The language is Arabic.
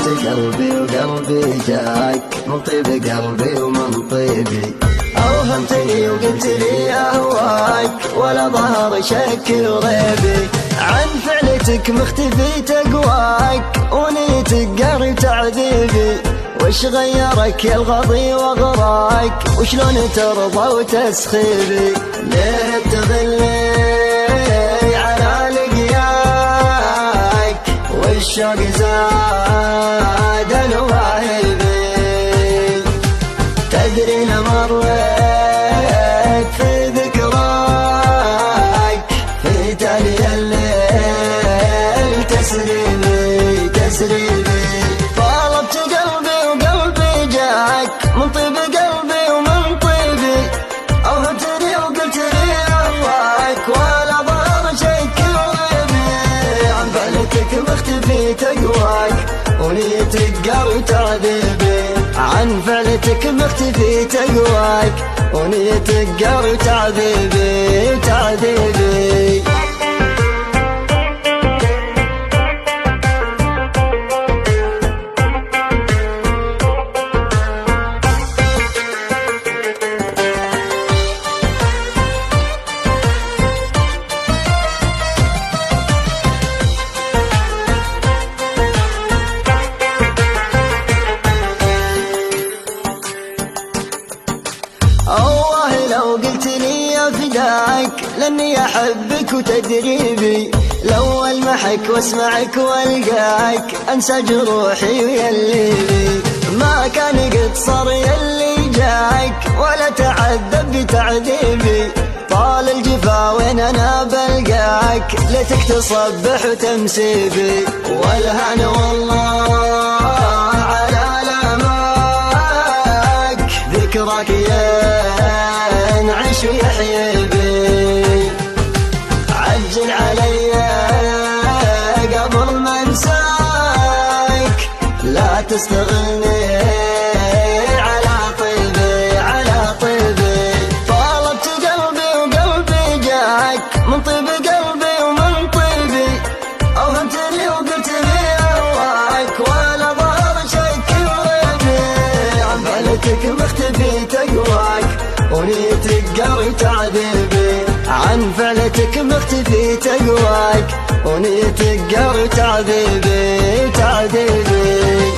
طلبت قلبي وقلبي جاك، من طيب قلبي ومن طيبي. أوهمتني وقلت لي أهواك ولا ظهر شك وريبي، عن فعلتك مختفي تقواك ونيتك قهري وتعذيبي. وش غيرك يا الغضي وغراك، وشلون ترضى وتسخيبي؟ ليه تغلي على لقياك والشوق زاد الوهيبي؟ تدري مريت في ذكراك في تالي الليل تسريبي تسريبي. طلبت قلبي وقلبي جاك، من طيب قلبي ومن طيبي. أوهمتني وقلت لي أهواك ولا ظهر شك وريبي، عن فعلتك مختفي تقواك ونيتك قهري وتعذيبي. عن فعلتك مختفي تقواك ونيتك قهري وتعذيبي وتعذيبي. الله لو قلت لي يا فداك لاني احبك وتدريبي، لو المحك واسمعك والقاك انسى جروحي ويليبي. ما كان قد صار يلي جاك ولا تعذب بتعذيبي، طال الجفا وين انا بلقاك ليتك تصبح وتمسيبي. والهنا والله على لماك ذكرك ينعش ويحيي بي، عجل علي قبل ما انساك لا تستغلني على طيبي على طيبي. طلبت قلبي وقلبي جاك، من طيب قلبي ومن طيبي. أوهمتني وقلت لي أهواك ولا ظهر شك وريبي، عن فعلتك مختفي تقواك ونيتك قهري وتعذيبي. عن فعلتك مختفي تقواك ونيتك قهري وتعذيبي وتعذيبي.